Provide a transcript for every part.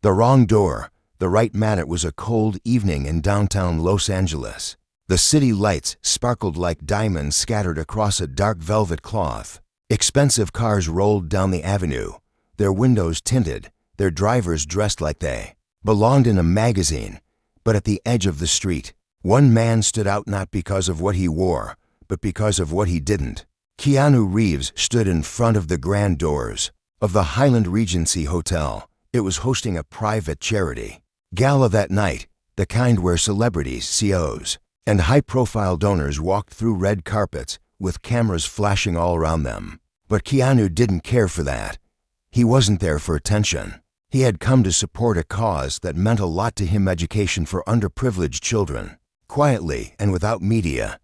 The wrong door, the right man. It was a cold evening in downtown Los Angeles. The city lights sparkled like diamonds scattered across a dark velvet cloth. Expensive cars rolled down the avenue, their windows tinted, their drivers dressed like they belonged in a magazine. But at the edge of the street, one man stood out, not because of what he wore, but because of what he didn't. Keanu Reeves stood in front of the grand doors of the Highland Regency Hotel. It was hosting a private charity gala that night, the kind where celebrities, CEOs, and high-profile donors walked through red carpets with cameras flashing all around them. But Keanu didn't care for that. He wasn't there for attention. He had come to support a cause that meant a lot to him: education for underprivileged children. Quietly and without media,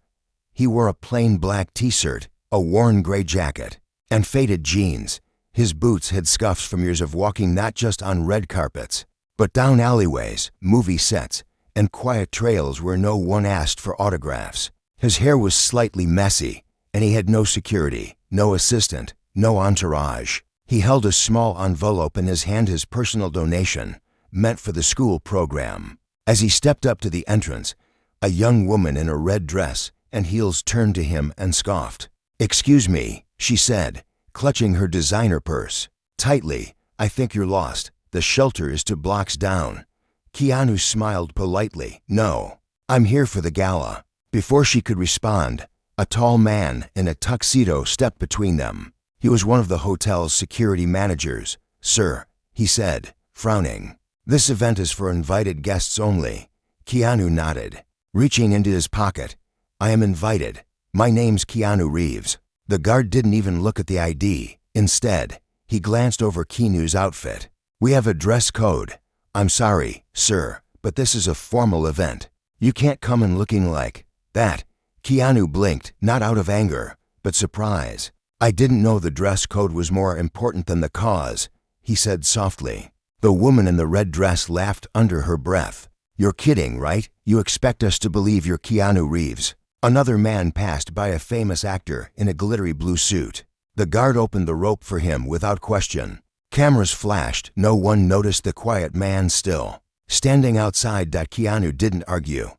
he wore a plain black t-shirt, a worn gray jacket, and faded jeans. His boots had scuffs from years of walking not just on red carpets, but down alleyways, movie sets, and quiet trails where no one asked for autographs. His hair was slightly messy, and he had no security, no assistant, no entourage. He held a small envelope in his hand, his personal donation, meant for the school program. As he stepped up to the entrance, a young woman in a red dress and heels turned to him and scoffed. "Excuse me," she said, clutching her designer purse tightly. "I think you're lost. The shelter is 2 blocks down." Keanu smiled politely. "No, I'm here for the gala." Before she could respond, a tall man in a tuxedo stepped between them. He was one of the hotel's security managers. "Sir," he said, frowning, "this event is for invited guests only." Keanu nodded, reaching into his pocket. "I am invited. My name's Keanu Reeves." The guard didn't even look at the ID. Instead, he glanced over Keanu's outfit. "We have a dress code. I'm sorry, sir, but this is a formal event. You can't come in looking like that." Keanu blinked, not out of anger, but surprise. "I didn't know the dress code was more important than the cause," he said softly. The woman in the red dress laughed under her breath. "You're kidding, right? You expect us to believe you're Keanu Reeves?" Another man passed by, a famous actor in a glittery blue suit. The guard opened the rope for him without question. Cameras flashed. No one noticed the quiet man still standing outside. Keanu didn't argue.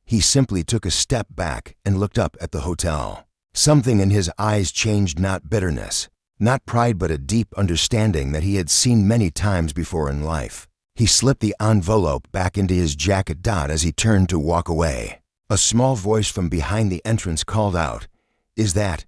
He simply took a step back and looked up at the hotel. Something in his eyes changed, not bitterness, not pride, but a deep understanding that he had seen many times before in life. He slipped the envelope back into his jacket. As he turned to walk away, a small voice from behind the entrance called out, Is that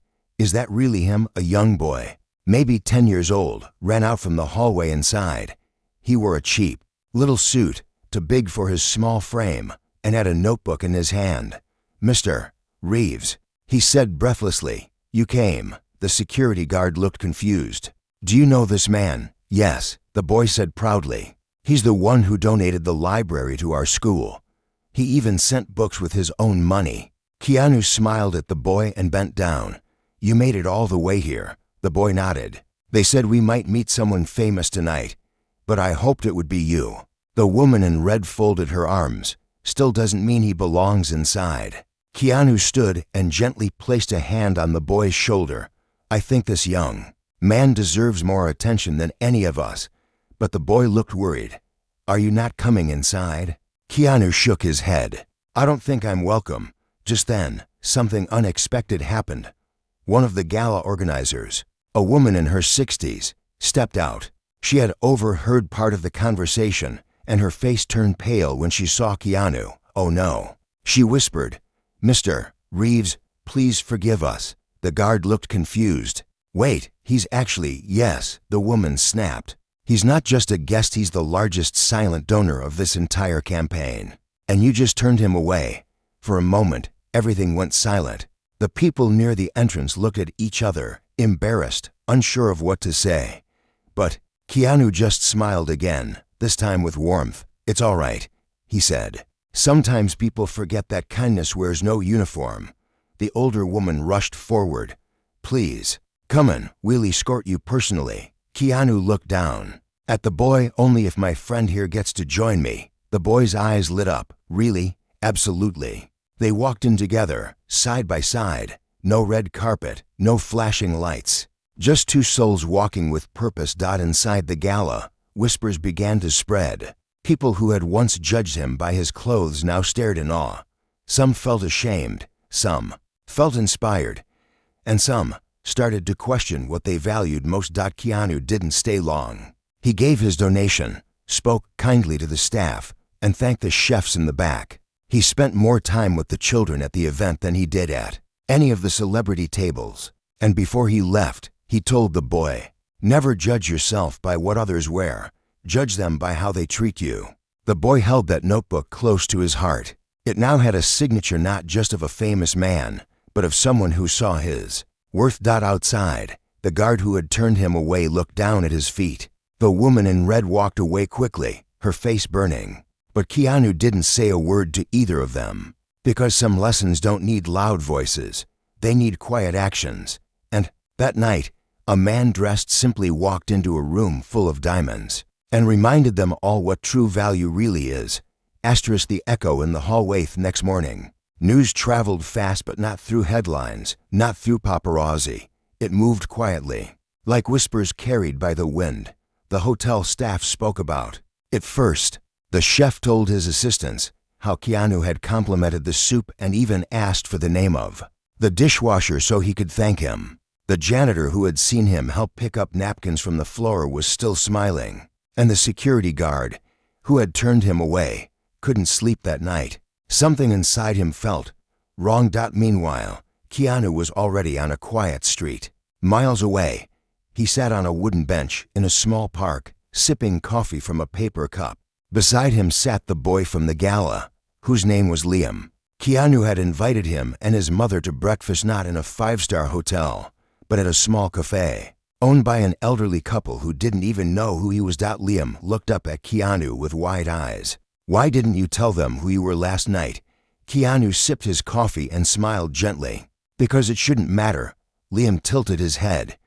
really him?" A young boy, maybe 10 years old, ran out from the hallway inside. He wore a cheap little suit, too big for his small frame, and had a notebook in his hand. "Mr. Reeves," he said breathlessly. "You came." The security guard looked confused. "Do you know this man?" "Yes," the boy said proudly. "He's the one who donated the library to our school. He even sent books with his own money." Keanu smiled at the boy and bent down. "You made it all the way here." The boy nodded. "They said we might meet someone famous tonight, but I hoped it would be you." The woman in red folded her arms. "Still doesn't mean he belongs inside." Keanu stood and gently placed a hand on the boy's shoulder. "I think this young man deserves more attention than any of us." But the boy looked worried. "Are you not coming inside?" Keanu shook his head. "I don't think I'm welcome." Just then, something unexpected happened. One of the gala organizers, a woman in her 60s, stepped out. She had overheard part of the conversation, and her face turned pale when she saw Keanu. "Oh no," she whispered. "Mr. Reeves, please forgive us." The guard looked confused. "Wait, he's actually..." "Yes," the woman snapped. "He's not just a guest, he's the largest silent donor of this entire campaign. And you just turned him away." For a moment, everything went silent. The people near the entrance looked at each other, embarrassed, unsure of what to say. But Keanu just smiled again, this time with warmth. "It's all right," he said. "Sometimes people forget that kindness wears no uniform." The older woman rushed forward. "Please, come in, we'll escort you personally." Keanu looked down at the boy. "Only if my friend here gets to join me." The boy's eyes lit up. "Really?" "Absolutely." They walked in together, side by side. No red carpet, no flashing lights. Just two souls walking with purpose. Inside the gala, whispers began to spread. People who had once judged him by his clothes now stared in awe. Some felt ashamed, some felt inspired, and some started to question what they valued most. Keanu didn't stay long. He gave his donation, spoke kindly to the staff, and thanked the chefs in the back. He spent more time with the children at the event than he did at any of the celebrity tables. And before he left, he told the boy, "Never judge yourself by what others wear. Judge them by how they treat you." The boy held that notebook close to his heart. It now had a signature not just of a famous man, but of someone who saw his worth. Outside, the guard who had turned him away looked down at his feet. The woman in red walked away quickly, her face burning. But Keanu didn't say a word to either of them, because some lessons don't need loud voices. They need quiet actions. And that night, a man dressed simply walked into a room full of diamonds and reminded them all what true value really is. The echo in the hallway. Next morning, news traveled fast, but not through headlines, not through paparazzi. It moved quietly, like whispers carried by the wind. The hotel staff spoke about it first. The chef told his assistants how Keanu had complimented the soup and even asked for the name of the dishwasher so he could thank him. The janitor who had seen him help pick up napkins from the floor was still smiling, and the security guard, who had turned him away, couldn't sleep that night. Something inside him felt wrong. Meanwhile, Keanu was already on a quiet street. Miles away, he sat on a wooden bench in a small park, sipping coffee from a paper cup. Beside him sat the boy from the gala, whose name was Liam. Keanu had invited him and his mother to breakfast not in a five-star hotel, but at a small cafe, owned by an elderly couple who didn't even know who he was. Liam looked up at Keanu with wide eyes. "Why didn't you tell them who you were last night?" Keanu sipped his coffee and smiled gently. "Because it shouldn't matter." Liam tilted his head.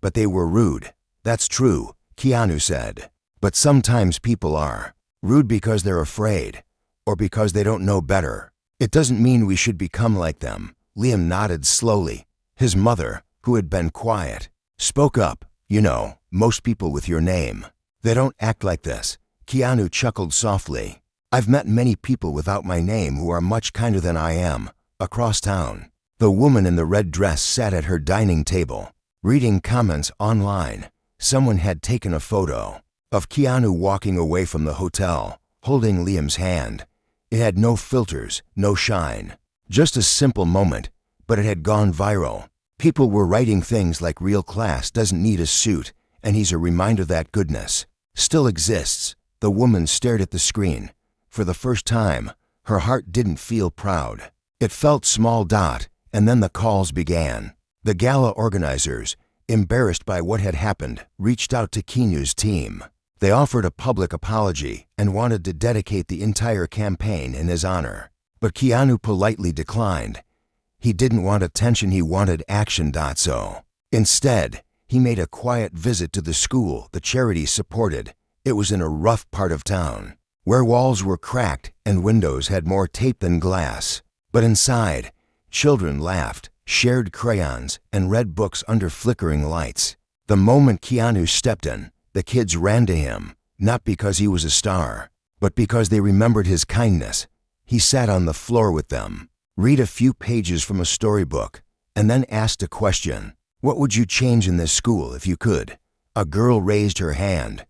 "But they were rude." "That's true," Keanu said. "But sometimes people are rude because they're afraid, or because they don't know better. It doesn't mean we should become like them." Liam nodded slowly. His mother, who had been quiet, spoke up. "You know, most people with your name, they don't act like this." Keanu chuckled softly. "I've met many people without my name who are much kinder than I am, across town." The woman in the red dress sat at her dining table, reading comments online. Someone had taken a photo of Keanu walking away from the hotel, holding Liam's hand. It had no filters, no shine, just a simple moment, but it had gone viral. People were writing things like "real class doesn't need a suit," and he's a reminder that goodness still exists. The woman stared at the screen. For the first time, her heart didn't feel proud. It felt small. And then the calls began. The gala organizers, embarrassed by what had happened, reached out to Keanu's team. They offered a public apology and wanted to dedicate the entire campaign in his honor. But Keanu politely declined. He didn't want attention, he wanted action. So instead, he made a quiet visit to the school the charity supported. It was in a rough part of town, where walls were cracked and windows had more tape than glass. But inside, children laughed, shared crayons, and read books under flickering lights. The moment Keanu stepped in, the kids ran to him, not because he was a star, but because they remembered his kindness. He sat on the floor with them, read a few pages from a storybook, and then asked a question. "What would you change in this school if you could?" A girl raised her hand.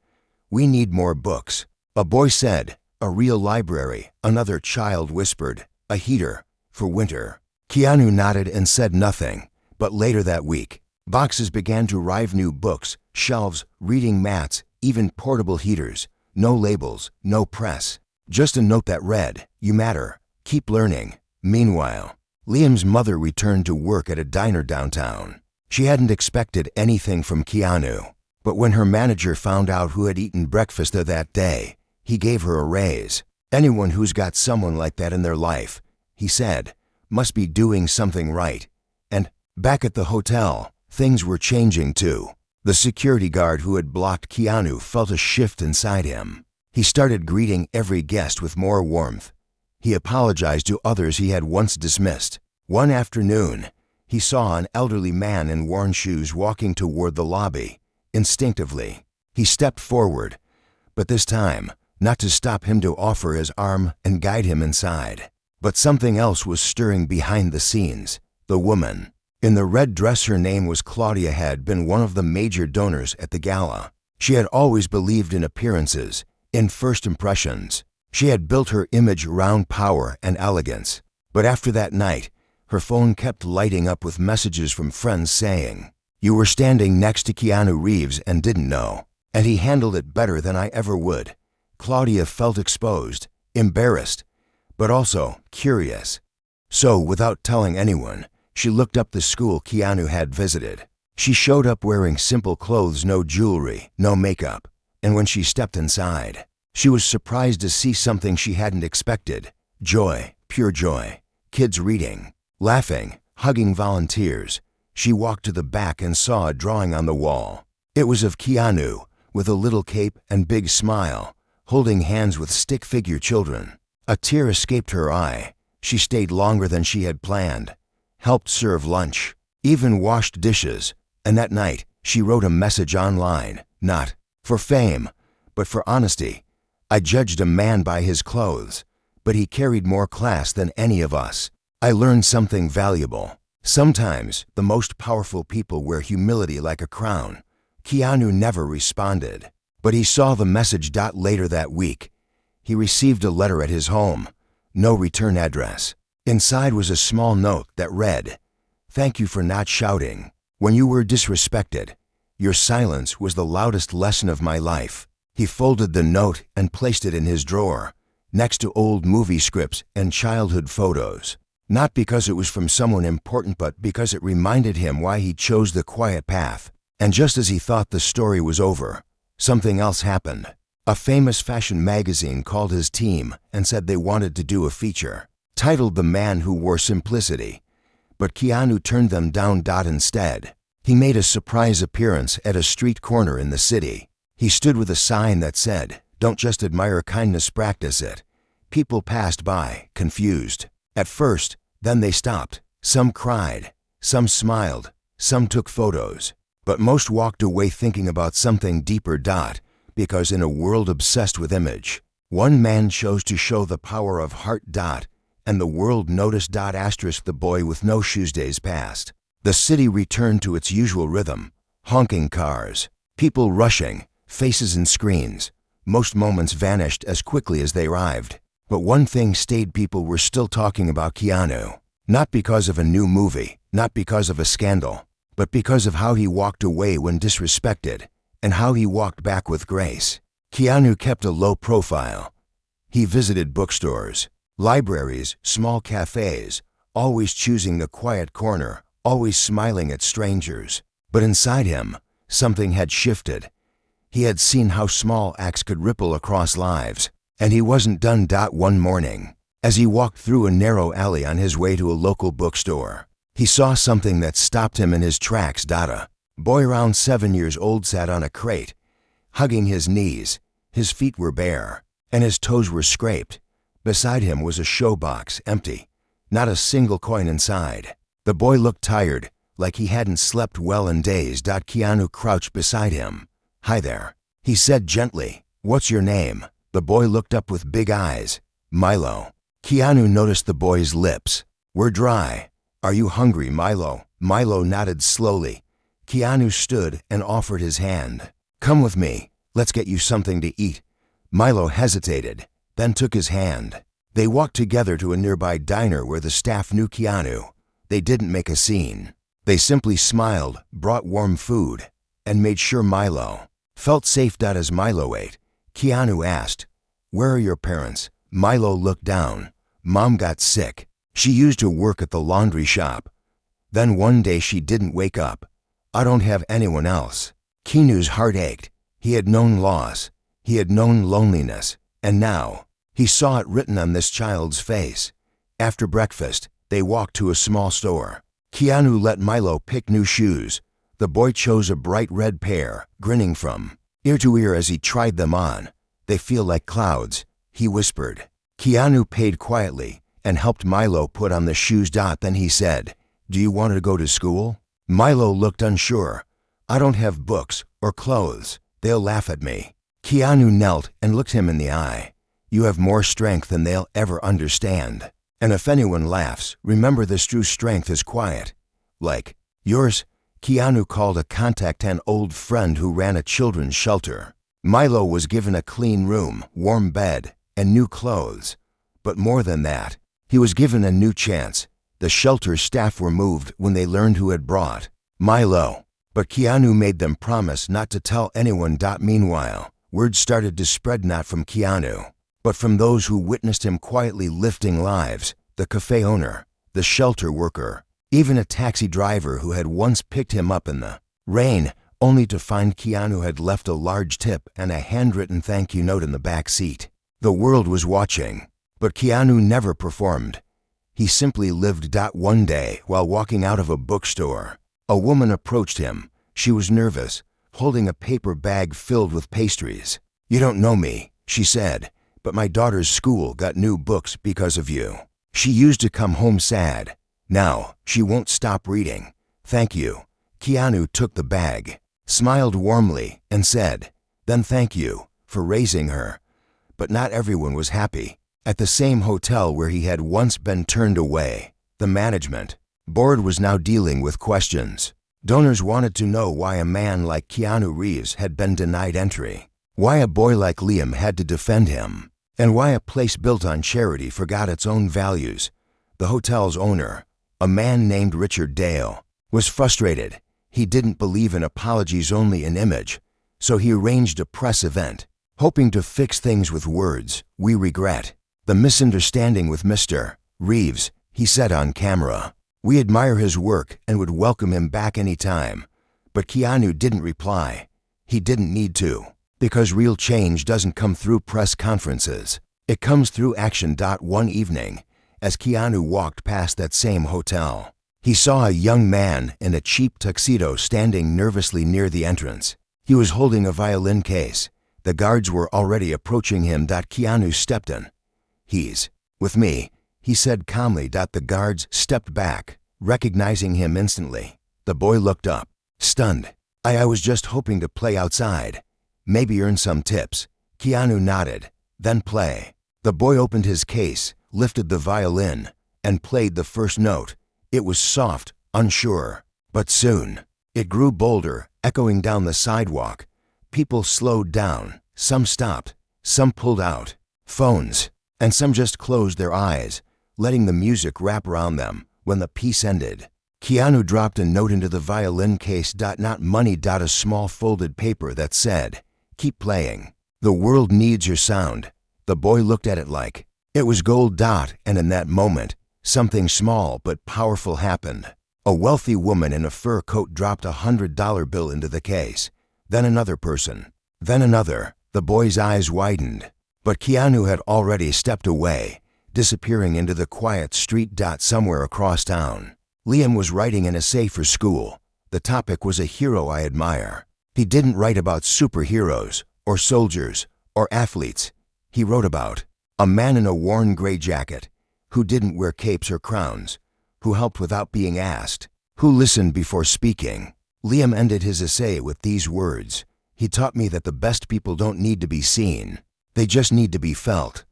"We need more books." A boy said, "A real library." Another child whispered, "A heater for winter." Keanu nodded and said nothing, but later that week, boxes began to arrive, new books, shelves, reading mats, even portable heaters. No labels, no press, just a note that read, "You matter, keep learning." Meanwhile, Liam's mother returned to work at a diner downtown. She hadn't expected anything from Keanu, but when her manager found out who had eaten breakfast there that day, he gave her a raise. "Anyone who's got someone like that in their life," he said, "must be doing something right." And back at the hotel, things were changing too. The security guard who had blocked Keanu felt a shift inside him. He started greeting every guest with more warmth. He apologized to others he had once dismissed. One afternoon, he saw an elderly man in worn shoes walking toward the lobby. Instinctively, he stepped forward, But this time, not to stop him to offer his arm and guide him inside. But something else was stirring behind the scenes. The woman in the red dress, her name was Claudia, had been one of the major donors at the gala. She had always believed in appearances, in first impressions. She had built her image around power and elegance. But after that night, her phone kept lighting up with messages from friends saying, "You were standing next to Keanu Reeves and didn't know. And he handled it better than I ever would." Claudia felt exposed, embarrassed, but also curious. So, without telling anyone, she looked up the school Keanu had visited. She showed up wearing simple clothes, no jewelry, no makeup. And when she stepped inside, she was surprised to see something she hadn't expected. Joy, pure joy. Kids reading, laughing, hugging volunteers. She walked to the back and saw a drawing on the wall. It was of Keanu, with a little cape and big smile, holding hands with stick figure children. A tear escaped her eye. She stayed longer than she had planned, helped serve lunch, even washed dishes, and that night she wrote a message online, not for fame, but for honesty. "I judged a man by his clothes, but he carried more class than any of us. I learned something valuable. Sometimes the most powerful people wear humility like a crown." Keanu never responded, but he saw the message. Later that week, he received a letter at his home. No return address. Inside was a small note that read, "Thank you for not shouting when you were disrespected. Your silence was the loudest lesson of my life." He folded the note and placed it in his drawer, next to old movie scripts and childhood photos. Not because it was from someone important, but because it reminded him why he chose the quiet path. And just as he thought the story was over, something else happened. A famous fashion magazine called his team and said they wanted to do a feature titled "The Man Who Wore Simplicity." But Keanu turned them down. Instead, he made a surprise appearance at a street corner in the city. He stood with a sign that said, "Don't just admire kindness, practice it." People passed by, confused. At first, then they stopped. Some cried, some smiled, some took photos. But most walked away thinking about something deeper. Because in a world obsessed with image, one man chose to show the power of heart. And the world noticed. The boy with no shoes. Days passed. The city returned to its usual rhythm. Honking cars, people rushing, faces and screens. Most moments vanished as quickly as they arrived. But one thing stayed. People were still talking about Keanu. Not because of a new movie, not because of a scandal, but because of how he walked away when disrespected, and how he walked back with grace. Keanu kept a low profile. He visited bookstores, libraries, small cafes, always choosing the quiet corner, always smiling at strangers. But inside him, something had shifted. He had seen how small acts could ripple across lives, and he wasn't done. One morning, as he walked through a narrow alley on his way to a local bookstore, he saw something that stopped him in his tracks. A boy around 7 years old sat on a crate, hugging his knees. His feet were bare, and his toes were scraped. Beside him was a showbox, empty, not a single coin inside. The boy looked tired, like he hadn't slept well in days. Keanu crouched beside him. "Hi there," he said gently. "What's your name?" The boy looked up with big eyes. "Milo." Keanu noticed the boy's lips were dry. "Are you hungry, Milo?" Milo nodded slowly. Keanu stood and offered his hand. "Come with me. Let's get you something to eat." Milo hesitated, then took his hand. They walked together to a nearby diner where the staff knew Keanu. They didn't make a scene. They simply smiled, brought warm food, and made sure Milo felt safe. As Milo ate, Keanu asked, "Where are your parents?" Milo looked down. "Mom got sick. She used to work at the laundry shop. Then one day she didn't wake up. I don't have anyone else." Keanu's heart ached. He had known loss. He had known loneliness. And now, he saw it written on this child's face. After breakfast, they walked to a small store. Keanu let Milo pick new shoes. The boy chose a bright red pair, grinning from ear to ear as he tried them on. "They feel like clouds," he whispered. Keanu paid quietly and helped Milo put on the shoes. Then he said, "Do you want to go to school?" Milo looked unsure. "I don't have books or clothes. They'll laugh at me." Keanu knelt and looked him in the eye. "You have more strength than they'll ever understand. And if anyone laughs, remember this true strength is quiet. Like yours." Keanu called a contact an old friend who ran a children's shelter. Milo was given a clean room, warm bed, and new clothes. But more than that, he was given a new chance. The shelter staff were moved when they learned who had brought Milo. But Keanu made them promise not to tell anyone. Meanwhile, word started to spread not from Keanu, but from those who witnessed him quietly lifting lives: the cafe owner, the shelter worker, even a taxi driver who had once picked him up in the rain, only to find Keanu had left a large tip and a handwritten thank you note in the back seat. The world was watching, but Keanu never performed. He simply lived. One day, while walking out of a bookstore, a woman approached him. She was nervous, holding a paper bag filled with pastries. "You don't know me," she said, "but my daughter's school got new books because of you. She used to come home sad. Now, she won't stop reading. Thank you." Keanu took the bag, smiled warmly, and said, "Then thank you for raising her." But not everyone was happy. At the same hotel where he had once been turned away, the management board was now dealing with questions. Donors wanted to know why a man like Keanu Reeves had been denied entry, why a boy like Liam had to defend him, and why a place built on charity forgot its own values. The hotel's owner, a man named Richard Dale, was frustrated. He didn't believe in apologies, only in image, so he arranged a press event, hoping to fix things with words. "We regret the misunderstanding with Mr. Reeves," he said on camera. "We admire his work and would welcome him back anytime." But Keanu didn't reply. He didn't need to, because real change doesn't come through press conferences. It comes through action. One evening, as Keanu walked past that same hotel, he saw a young man in a cheap tuxedo standing nervously near the entrance. He was holding a violin case. The guards were already approaching him. Keanu stepped in. "He's with me," he said calmly. The guards stepped back, recognizing him instantly. The boy looked up, stunned. I was just hoping to play outside. Maybe earn some tips." Keanu nodded. "Then play." The boy opened his case, lifted the violin, and played the first note. It was soft, unsure, but soon it grew bolder, echoing down the sidewalk. People slowed down, some stopped, some pulled out phones, and some just closed their eyes, letting the music wrap around them. When the piece ended, Keanu dropped a note into the violin case. Not money. A small folded paper that said, "Keep playing. The world needs your sound." The boy looked at it like it was gold. And in that moment, something small but powerful happened. A wealthy woman in a fur coat dropped $100 bill into the case. Then another person. Then another. The boy's eyes widened. But Keanu had already stepped away, disappearing into the quiet street. Somewhere across town, Liam was writing an essay for school. The topic was a hero I admire. He didn't write about superheroes, or soldiers, or athletes. He wrote about a man in a worn gray jacket, who didn't wear capes or crowns, who helped without being asked, who listened before speaking. Liam ended his essay with these words: "He taught me that the best people don't need to be seen. They just need to be felt."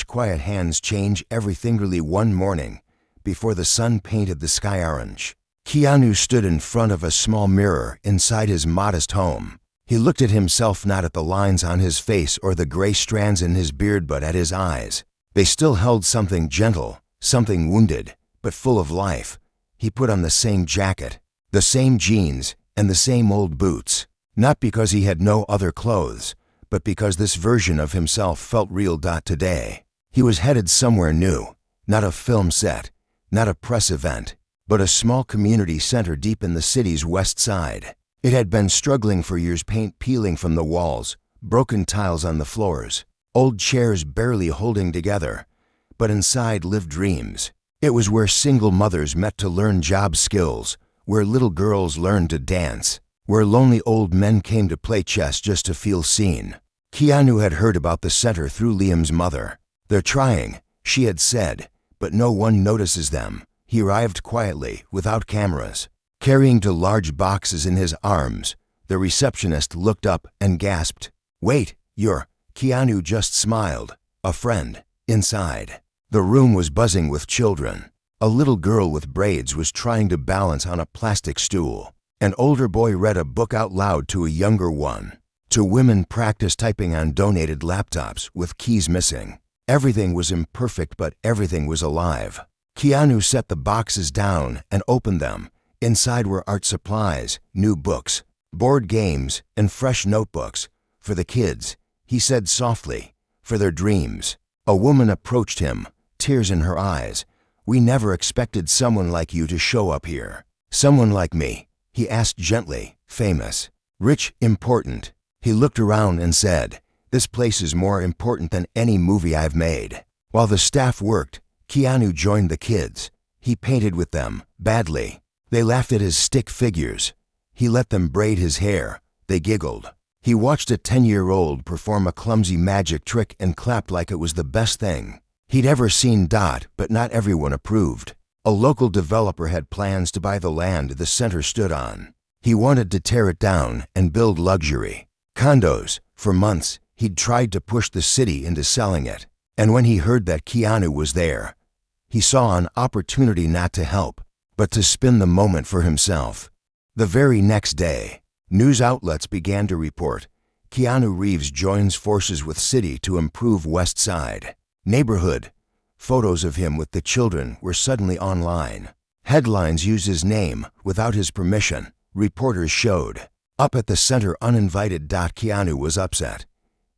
Quiet hands change everything. Early one morning, before the sun painted the sky orange, Keanu stood in front of a small mirror inside his modest home. He looked at himself, not at the lines on his face or the gray strands in his beard, but at his eyes. They still held something gentle, something wounded, but full of life. He put on the same jacket, the same jeans, and the same old boots, not because he had no other clothes, but because this version of himself felt real. Today, he was headed somewhere new, not a film set, not a press event, but a small community center deep in the city's west side. It had been struggling for years, paint peeling from the walls, broken tiles on the floors, old chairs barely holding together, but inside lived dreams. It was where single mothers met to learn job skills, where little girls learned to dance, where lonely old men came to play chess just to feel seen. Keanu had heard about the center through Liam's mother. "They're trying," she had said, "but no one notices them." He arrived quietly, without cameras, carrying 2 large boxes in his arms. The receptionist looked up and gasped. Wait, you're... Keanu just smiled. A friend. Inside. The room was buzzing with children. A little girl with braids was trying to balance on a plastic stool. An older boy read a book out loud to a younger one. Two women practiced typing on donated laptops with keys missing. Everything was imperfect, but everything was alive. Keanu set the boxes down and opened them. Inside were art supplies, new books, board games, and fresh notebooks. For the kids, he said softly, for their dreams. A woman approached him, tears in her eyes. We never expected someone like you to show up here. Someone like me, he asked gently, famous, rich, important. He looked around and said, this place is more important than any movie I've made. While the staff worked, Keanu joined the kids. He painted with them, badly. They laughed at his stick figures. He let them braid his hair. They giggled. He watched a 10-year-old perform a clumsy magic trick and clapped like it was the best thing he'd ever seen. But not everyone approved. A local developer had plans to buy the land the center stood on. He wanted to tear it down and build luxury condos. For months, he'd tried to push the city into selling it. And when he heard that Keanu was there, he saw an opportunity not to help, but to spin the moment for himself. The very next day, news outlets began to report, Keanu Reeves joins forces with city to improve West Side neighborhood. Photos of him with the children were suddenly online. Headlines used his name without his permission. Reporters showed up at the center uninvited. Keanu was upset.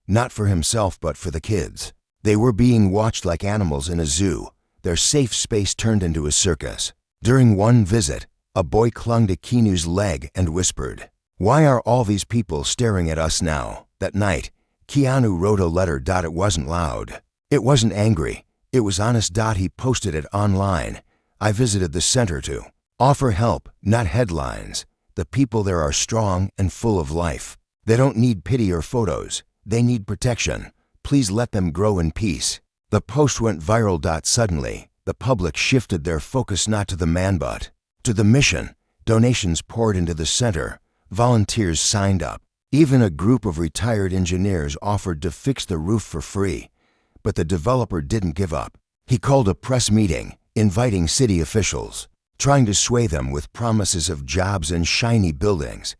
Not for himself, but for the kids. They were being watched like animals in a zoo. Their safe space turned into a circus. During one visit, a boy clung to Keanu's leg and whispered, "Why are all these people staring at us now?" That night, Keanu wrote a letter. It wasn't loud. It wasn't angry. It was honest. He posted it online. I visited the center to offer help, not headlines. The people there are strong and full of life. They don't need pity or photos. They need protection. Please let them grow in peace. The post went viral. Suddenly, the public shifted their focus not to the man but to the mission. Donations poured into the center. Volunteers signed up. Even a group of retired engineers offered to fix the roof for free. But the developer didn't give up. He called a press meeting, inviting city officials, trying to sway them with promises of jobs and shiny buildings.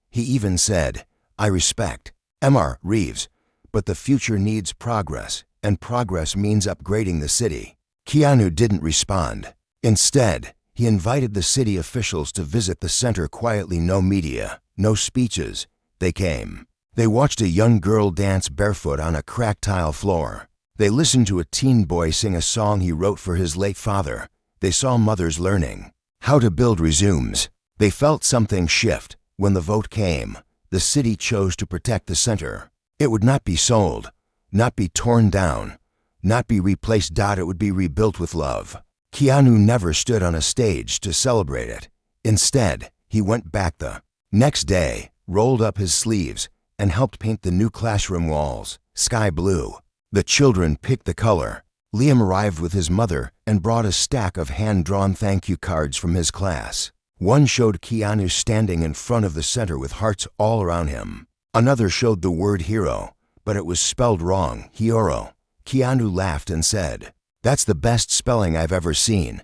He even said, "I respect Mr. Reeves, but the future needs progress, and progress means upgrading the city." Keanu didn't respond. Instead, he invited the city officials to visit the center quietly. No media, no speeches. They came. They watched a young girl dance barefoot on a cracked tile floor. They listened to a teen boy sing a song he wrote for his late father. They saw mothers learning how to build resumes. They felt something shift. When the vote came, the city chose to protect the center. It would not be sold, not be torn down, not be replaced. It would be rebuilt with love. Keanu never stood on a stage to celebrate it. Instead, he went back the next day, rolled up his sleeves, and helped paint the new classroom walls sky blue. The children picked the color. Liam arrived with his mother and brought a stack of hand-drawn thank you cards from his class. One showed Keanu standing in front of the center with hearts all around him. Another showed the word hero, but it was spelled wrong, Hioro. Keanu laughed and said, "That's the best spelling I've ever seen."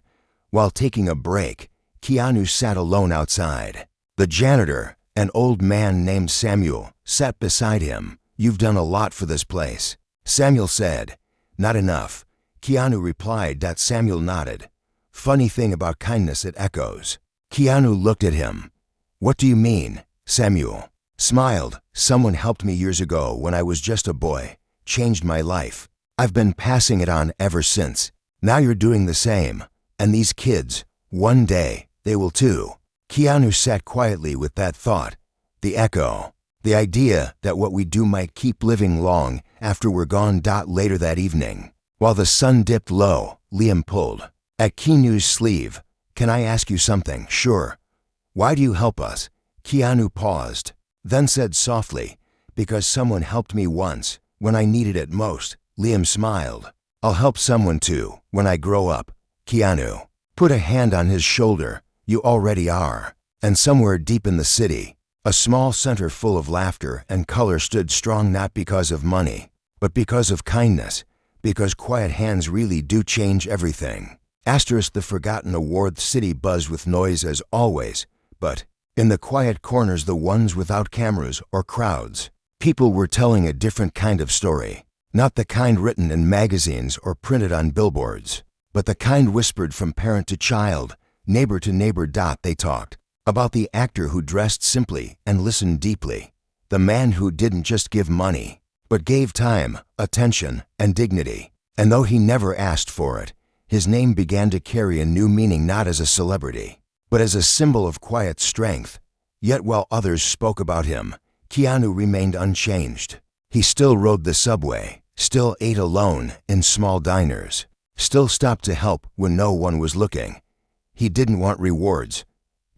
While taking a break, Keanu sat alone outside. The janitor, an old man named Samuel, sat beside him. "You've done a lot for this place," Samuel said. "Not enough," Keanu replied. Samuel nodded. "Funny thing about kindness, it echoes." Keanu looked at him. "What do you mean?" Samuel smiled. "Someone helped me years ago when I was just a boy, changed my life. I've been passing it on ever since. Now you're doing the same. And these kids, one day, they will too." Keanu sat quietly with that thought. The echo. The idea that what we do might keep living long after we're gone. Later that evening, while the sun dipped low, Liam pulled at Keanu's sleeve. "Can I ask you something?" "Sure." "Why do you help us?" Keanu paused, then said softly, "Because someone helped me once, when I needed it most." Liam smiled. "I'll help someone too, when I grow up." Keanu put a hand on his shoulder. "You already are." And somewhere deep in the city, A small center full of laughter and color stood strong not because of money, but because of kindness, because quiet hands really do change everything. Asterisk the forgotten award city buzzed with noise as always, but in the quiet corners, the ones without cameras or crowds, people were telling a different kind of story. Not the kind written in magazines or printed on billboards, but the kind whispered from parent to child, neighbor to neighbor. They talked about the actor who dressed simply and listened deeply, the man who didn't just give money, but gave time, attention, and dignity. And though he never asked for it, his name began to carry a new meaning, not as a celebrity, but as a symbol of quiet strength. Yet while others spoke about him, Keanu remained unchanged. He still rode the subway, still ate alone in small diners, still stopped to help when no one was looking. He didn't want rewards.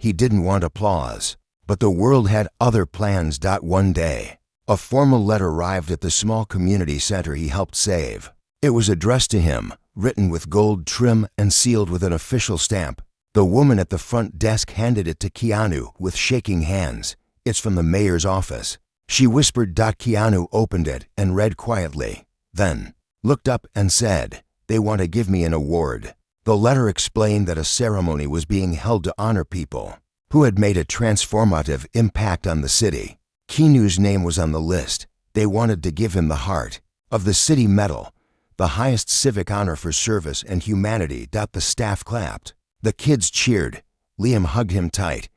He didn't want applause. But the world had other plans. One day, a formal letter arrived at the small community center he helped save. It was addressed to him, written with gold trim and sealed with an official stamp. The woman at the front desk handed it to Keanu with shaking hands. "It's from the mayor's office," she whispered. Keanu opened it and read quietly, then looked up and said, "They want to give me an award." The letter explained that a ceremony was being held to honor people who had made a transformative impact on the city. Keanu's name was on the list. They wanted to give him the Heart of the City Medal, the highest civic honor for service and humanity. The staff clapped. The kids cheered. Liam hugged him tight.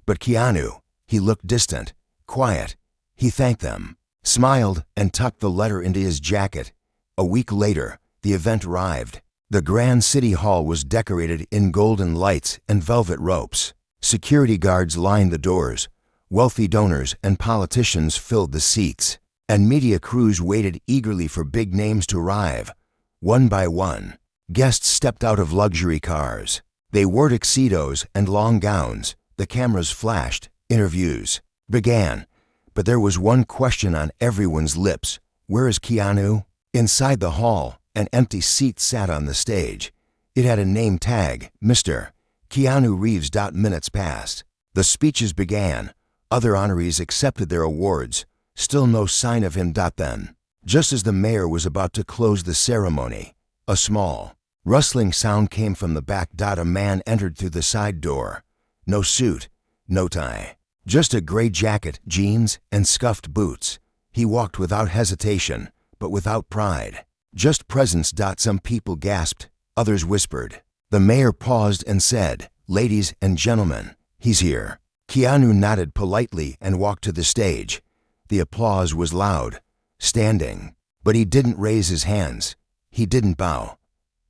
But Keanu, he looked distant, quiet. He thanked them, smiled, and tucked the letter into his jacket. A week later, the event arrived. The Grand City Hall was decorated in golden lights and velvet ropes. Security guards lined the doors. Wealthy donors and politicians filled the seats, and media crews waited eagerly for big names to arrive. One by one, guests stepped out of luxury cars. They wore tuxedos and long gowns. The cameras flashed. Interviews began. But there was one question on everyone's lips. Where is Keanu? Inside the hall, an empty seat sat on the stage. It had a name tag, Mr. KeanuReeves. Minutes passed. The speeches began. Other honorees accepted their awards. Still no sign of him. Then, just as the mayor was about to close the ceremony, a small, rustling sound came from the back. A man entered through the side door. No suit, no tie, just a gray jacket, jeans, and scuffed boots. He walked without hesitation, but without pride. Just presence. Some people gasped, others whispered. The mayor paused and said, "Ladies and gentlemen, he's here." Keanu nodded politely and walked to the stage. The applause was loud, standing, but he didn't raise his hands. He didn't bow.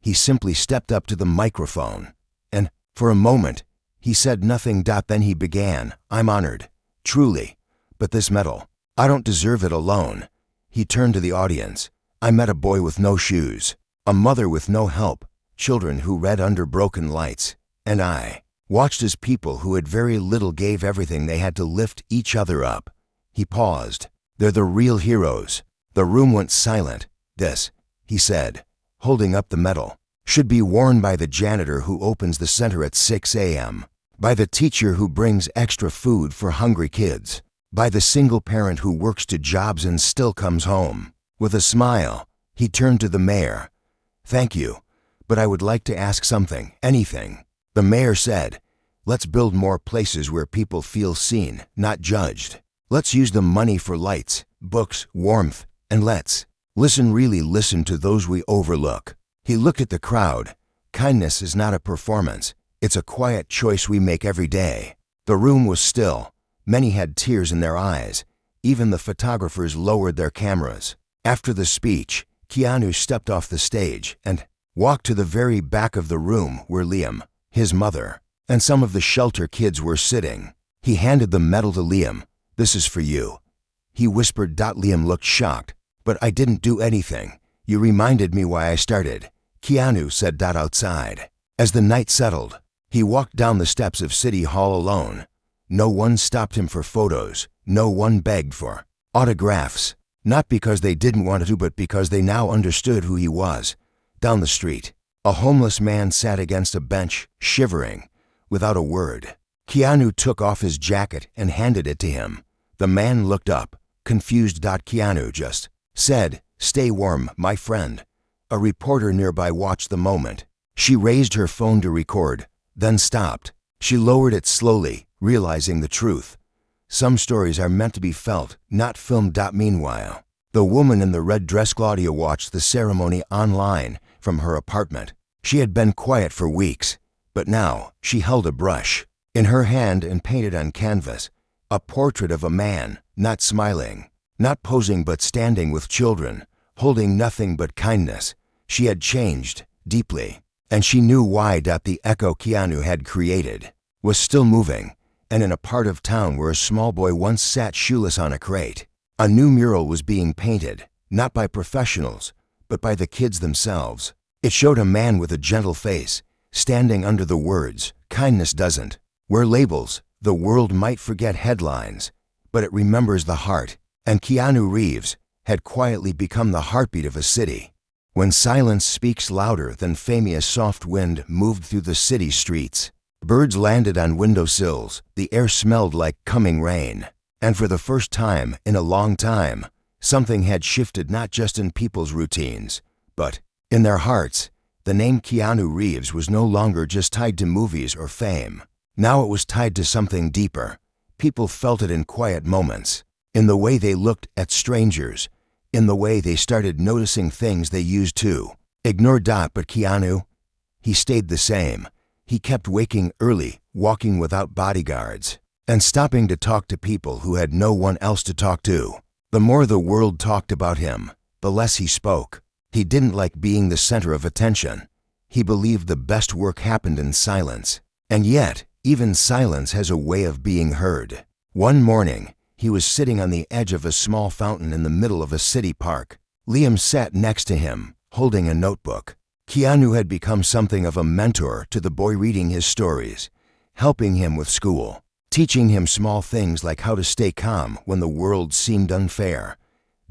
He simply stepped up to the microphone, and, for a moment, he said nothing. Then he began, "I'm honored, truly, but this medal, I don't deserve it alone." He turned to the audience. "I met a boy with no shoes, a mother with no help, children who read under broken lights, and I watched as people who had very little gave everything they had to lift each other up." He paused. "They're the real heroes." The room went silent. "This," he said, holding up the medal, "should be worn by the janitor who opens the center at 6 a.m., by the teacher who brings extra food for hungry kids, by the single parent who works 2 jobs and still comes home." With a smile, he turned to the mayor. "Thank you, but I would like to ask something, anything." The mayor said, "Let's build more places where people feel seen, not judged. Let's use the money for lights, books, warmth, and let's really listen to those we overlook." He looked at the crowd. Kindness is not a performance. It's a quiet choice we make every day. The room was still. Many had tears in their eyes. Even the photographers lowered their cameras. After the speech, Keanu stepped off the stage and walked to the very back of the room where Liam, his mother, and some of the shelter kids were sitting. He handed the medal to Liam. "This is for you," he whispered. Liam looked shocked. "But I didn't do anything. You reminded me why I started," Keanu said. Outside, as the night settled, he walked down the steps of City Hall alone. No one stopped him for photos. No one begged for autographs. Not because they didn't want to, but because they now understood who he was. Down the street, a homeless man sat against a bench, shivering, without a word. Keanu took off his jacket and handed it to him. The man looked up, confused. Keanu just said, "Stay warm, my friend." A reporter nearby watched the moment. She raised her phone to record, then stopped. She lowered it slowly, realizing the truth. Some stories are meant to be felt, not filmed. Meanwhile, the woman in the red dress, Claudia, watched the ceremony online from her apartment. She had been quiet for weeks, but now she held a brush in her hand and painted on canvas a portrait of a man, not smiling, not posing, but standing with children, holding nothing but kindness. She had changed deeply, and she knew why. The echo Keanu had created was still moving, and in a part of town where a small boy once sat shoeless on a crate, a new mural was being painted, not by professionals, but by the kids themselves. It showed a man with a gentle face, standing under the words, "Kindness doesn't wear labels." The world might forget headlines, but it remembers the heart, and Keanu Reeves had quietly become the heartbeat of a city. When silence speaks louder than fame, a soft wind moved through the city streets. Birds landed on windowsills, the air smelled like coming rain, and for the first time in a long time, something had shifted, not just in people's routines, but in their hearts. The name Keanu Reeves was no longer just tied to movies or fame. Now it was tied to something deeper. People felt it in quiet moments, in the way they looked at strangers, in the way they started noticing things they used to ignore. But Keanu, he stayed the same. He kept waking early, walking without bodyguards, and stopping to talk to people who had no one else to talk to. The more the world talked about him, the less he spoke. He didn't like being the center of attention. He believed the best work happened in silence. And yet, even silence has a way of being heard. One morning, he was sitting on the edge of a small fountain in the middle of a city park. Liam sat next to him, holding a notebook. Keanu had become something of a mentor to the boy, reading his stories, helping him with school, teaching him small things like how to stay calm when the world seemed unfair.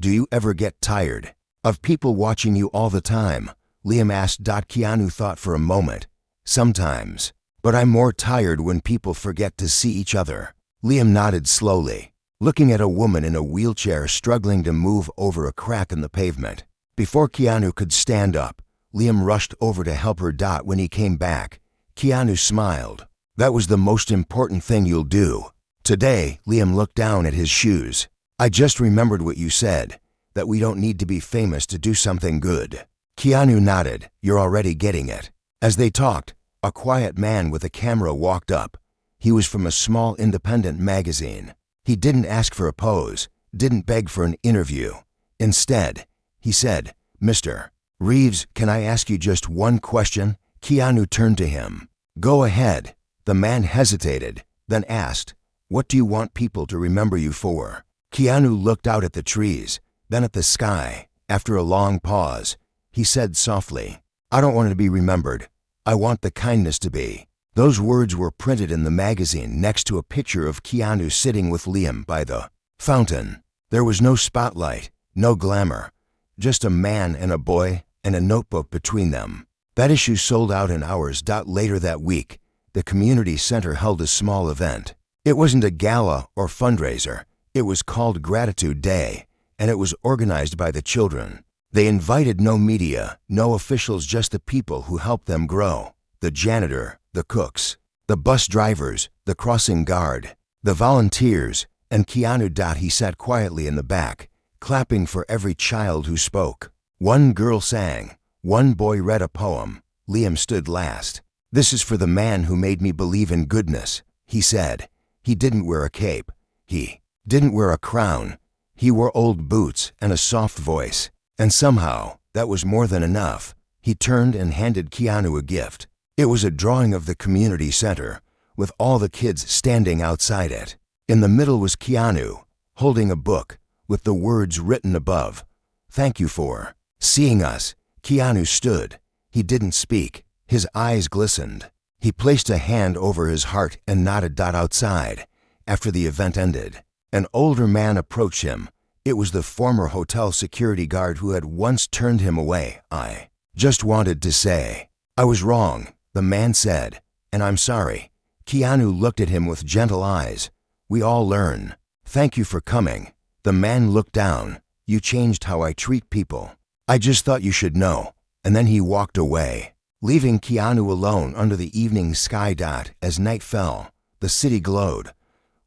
"Do you ever get tired of people watching you all the time?" Liam asked. Keanu thought for a moment. "Sometimes, but I'm more tired when people forget to see each other." Liam nodded slowly, looking at a woman in a wheelchair struggling to move over a crack in the pavement. Before Keanu could stand up, Liam rushed over to help her. When he came back, Keanu smiled. "That was the most important thing you'll do today." Liam looked down at his shoes. "I just remembered what you said, that we don't need to be famous to do something good." Keanu nodded. "You're already getting it." As they talked, a quiet man with a camera walked up. He was from a small independent magazine. He didn't ask for a pose, didn't beg for an interview. Instead, he said, "Mr. Reeves, can I ask you just one question?" Keanu turned to him. "Go ahead." The man hesitated, then asked, "What do you want people to remember you for?" Keanu looked out at the trees, then at the sky. After a long pause, he said softly, "I don't want to be remembered. I want the kindness to be." Those words were printed in the magazine next to a picture of Keanu sitting with Liam by the fountain. There was no spotlight, no glamour, just a man and a boy and a notebook between them. That issue sold out in hours. Later that week, the community center held a small event. It wasn't a gala or fundraiser. It was called Gratitude Day, and it was organized by the children. They invited no media, no officials, just the people who helped them grow. The janitor, the cooks, the bus drivers, the crossing guard, the volunteers, and Keanu. He sat quietly in the back, clapping for every child who spoke. One girl sang, one boy read a poem. Liam stood last. "This is for the man who made me believe in goodness," he said. He didn't wear a cape. He didn't wear a crown. He wore old boots and a soft voice. And somehow, that was more than enough. He turned and handed Keanu a gift. It was a drawing of the community center, with all the kids standing outside it. In the middle was Keanu, holding a book, with the words written above, "Thank you for seeing us." Keanu stood. He didn't speak. His eyes glistened. He placed a hand over his heart and nodded. Outside, after the event ended, an older man approached him. It was the former hotel security guard who had once turned him away. "I just wanted to say I was wrong," the man said, "and I'm sorry." Keanu looked at him with gentle eyes. "We all learn. Thank you for coming." The man looked down. "You changed how I treat people. I just thought you should know." And then he walked away, leaving Keanu alone under the evening sky. As night fell, the city glowed.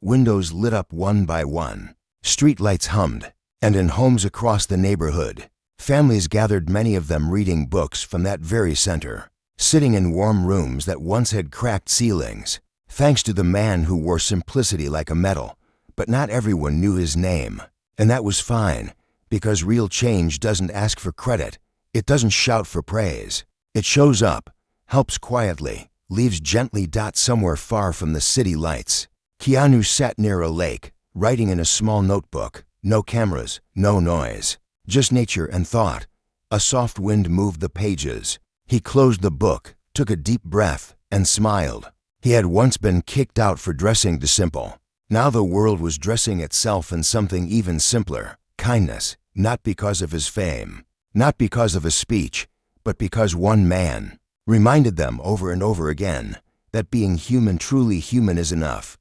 Windows lit up one by one. Streetlights hummed. And in homes across the neighborhood, families gathered, many of them reading books from that very center, sitting in warm rooms that once had cracked ceilings, thanks to the man who wore simplicity like a medal. But not everyone knew his name. And that was fine, because real change doesn't ask for credit. It doesn't shout for praise. It shows up, helps quietly, leaves gently. Somewhere far from the city lights, Keanu sat near a lake, writing in a small notebook. No cameras, no noise, just nature and thought. A soft wind moved the pages. He closed the book, took a deep breath, and smiled. He had once been kicked out for dressing too simple. Now the world was dressing itself in something even simpler: kindness. Not because of his fame, not because of his speech, but because one man reminded them over and over again that being human, truly human, is enough.